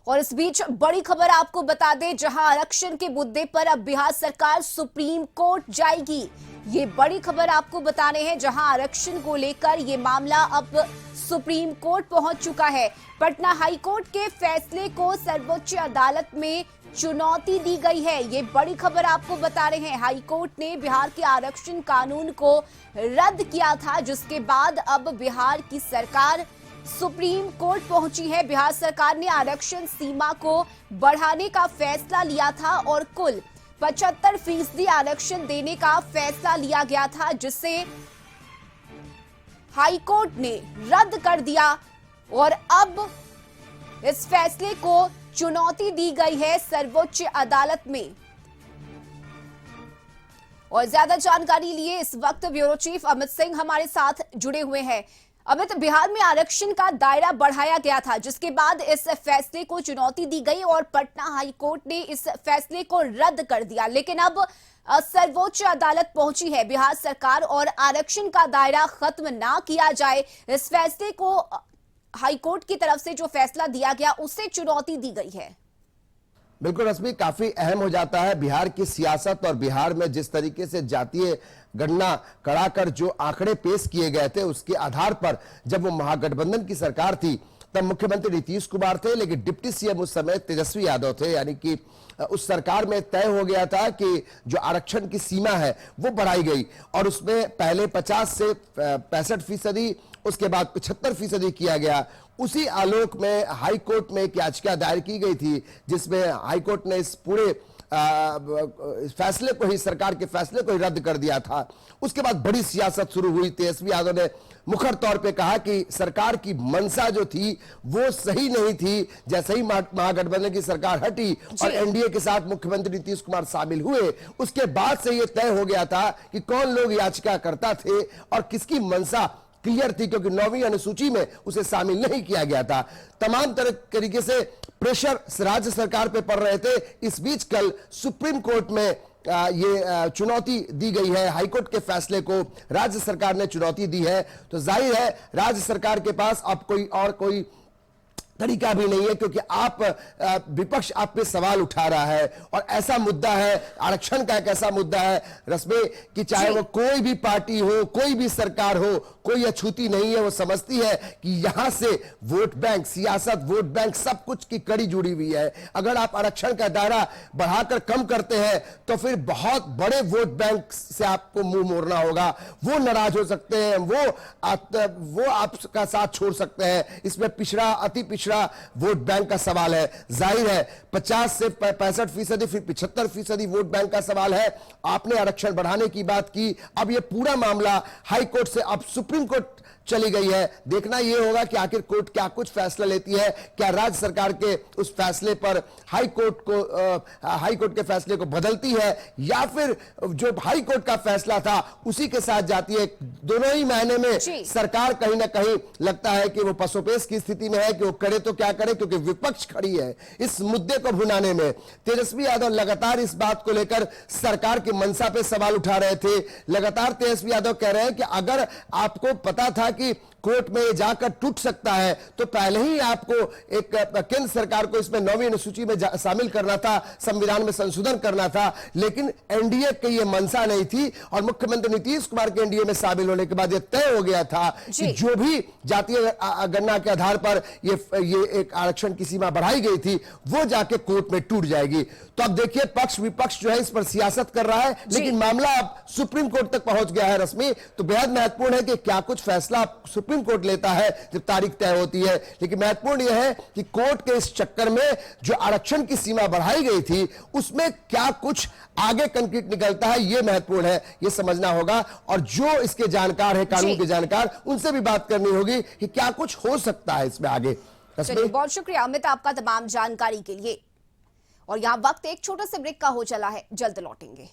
और इस बीच बड़ी खबर आपको बता दें, जहां आरक्षण के मुद्दे पर अब बिहार सरकार सुप्रीम कोर्ट जाएगी। ये बड़ी खबर आपको बता रहे हैं, जहां आरक्षण को लेकर ये मामला अब सुप्रीम कोर्ट पहुंच चुका है। पटना हाई कोर्ट के फैसले को सर्वोच्च अदालत में चुनौती दी गई है। ये बड़ी खबर आपको बता रहे हैं। हाई कोर्ट ने बिहार के आरक्षण कानून को रद्द किया था, जिसके बाद अब बिहार की सरकार सुप्रीम कोर्ट पहुंची है। बिहार सरकार ने आरक्षण सीमा को बढ़ाने का फैसला लिया था और कुल 75% आरक्षण देने का फैसला लिया गया था, जिसे हाई कोर्ट ने रद्द कर दिया और अब इस फैसले को चुनौती दी गई है सर्वोच्च अदालत में। और ज्यादा जानकारी लिए इस वक्त ब्यूरो चीफ अमित सिंह हमारे साथ जुड़े हुए हैं। अमित, बिहार में आरक्षण का दायरा बढ़ाया गया था, जिसके बाद इस फैसले को चुनौती दी गई और पटना हाई कोर्ट ने इस फैसले को रद्द कर दिया। लेकिन अब सर्वोच्च अदालत पहुंची है बिहार सरकार, और आरक्षण का दायरा खत्म ना किया जाए, इस फैसले को हाई कोर्ट की तरफ से जो फैसला दिया गया उसे चुनौती दी गई है। बिल्कुल रश्मि, काफी अहम हो जाता है बिहार की सियासत और बिहार में जिस तरीके से जातीय गणना कराकर जो आंकड़े पेश किए गए थे, उसके आधार पर जब वो महागठबंधन की सरकार थी तब मुख्यमंत्री नीतीश कुमार थे, लेकिन डिप्टी सीएम उस समय तेजस्वी यादव थे। यानी कि उस सरकार में तय हो गया था कि जो आरक्षण की सीमा है वो बढ़ाई गई और उसमें पहले 50 से 65%, उसके बाद 75% किया गया। उसी आलोक में हाई कोर्ट में एक याचिका दायर की गई थी, जिसमें हाई कोर्ट ने इस पूरे फैसले को ही, सरकार के फैसले को ही रद्द कर दिया था। उसके बाद बड़ी सियासत शुरू हुई। तेजस्वी यादव ने मुखर तौर पे कहा कि सरकार की मंशा जो थी वो सही नहीं थी। जैसे ही महागठबंधन की सरकार हटी और एनडीए के साथ मुख्यमंत्री नीतीश कुमार शामिल हुए, उसके बाद से यह तय हो गया था कि कौन लोग याचिका करता थे और किसकी मंशा क्लियर थी, क्योंकि 9वीं अनुसूची में उसे शामिल नहीं किया गया था। तमाम तरीके से प्रेशर राज्य सरकार पे पड़ रहे थे। इस बीच कल सुप्रीम कोर्ट में ये चुनौती दी गई है। हाईकोर्ट के फैसले को राज्य सरकार ने चुनौती दी है, तो जाहिर है राज्य सरकार के पास अब कोई तरीका भी नहीं है, क्योंकि विपक्ष आप पे सवाल उठा रहा है और ऐसा मुद्दा है, आरक्षण का एक ऐसा मुद्दा है रश्मि, कि चाहे वो कोई भी पार्टी हो, कोई भी सरकार हो, कोई अछूती नहीं है। वो समझती है कि यहां से वोट बैंक, सियासत, वोट बैंक सब कुछ की कड़ी जुड़ी हुई है। अगर आप आरक्षण का दायरा बढ़ाकर कम करते हैं तो फिर बहुत बड़े वोट बैंक से आपको मुंह मोड़ना होगा। वो नाराज हो सकते हैं, वो आपका साथ छोड़ सकते हैं। इसमें पिछड़ा, अति पिछड़ा वोट बैंक का सवाल है। जाहिर है 50 से 65%, फिर 75% वोट बैंक का सवाल है। आपने आरक्षण बढ़ाने की बात की, अब यह पूरा मामला हाई कोर्ट से अब सुप्रीम कोर्ट चली गई है। देखना यह होगा कि आखिर कोर्ट क्या कुछ फैसला लेती है। क्या राज्य सरकार के उस फैसले पर हाई कोर्ट के फैसले को बदलती है, या फिर जो हाई कोर्ट का फैसला था उसी के साथ जाती है। दोनों ही महीने में सरकार कहीं ना कहीं लगता है कि वो पसोपेश की स्थिति में है कि वो करे तो क्या करे, क्योंकि विपक्ष खड़ी है इस मुद्दे को भुनाने में। तेजस्वी यादव लगातार इस बात को लेकर सरकार की मंशा पे सवाल उठा रहे थे। लगातार तेजस्वी यादव कह रहे हैं कि अगर आपको पता था कि कोर्ट में ये जाकर टूट सकता है तो पहले ही आपको एक केंद्र सरकार को इसमें 9वीं अनुसूची में शामिल करना था, संविधान में संशोधन करना था। लेकिन एनडीए की ये मंशा नहीं थी और मुख्यमंत्री नीतीश कुमार के एनडीए में शामिल होने के बाद ये तय हो गया था कि जो भी जातीय गणना के आधार पर ये एक आरक्षण की सीमा बढ़ाई गई थी वो जाके कोर्ट में टूट जाएगी। तो अब देखिए पक्ष विपक्ष जो है इस पर सियासत कर रहा है, लेकिन मामला अब सुप्रीम कोर्ट तक पहुंच गया है रश्मि। तो बेहद महत्वपूर्ण है कि क्या कुछ फैसला सुप्रीम कोर्ट लेता है जब तारीख तय होती है। लेकिन महत्वपूर्ण यह है कि कोर्ट के इस चक्कर में जो आरक्षण की सीमा बढ़ाई गई थी उसमें क्या कुछ आगे कंक्रीट निकलता है, यह महत्वपूर्ण है, यह समझना होगा। और जो इसके जानकार है, कानून के जानकार, उनसे भी बात करनी होगी कि क्या कुछ हो सकता है इसमें आगे। बहुत शुक्रिया अमित आपका तमाम जानकारी के लिए। और यहां वक्त एक छोटे से ब्रेक का हो चला है, जल्द लौटेंगे।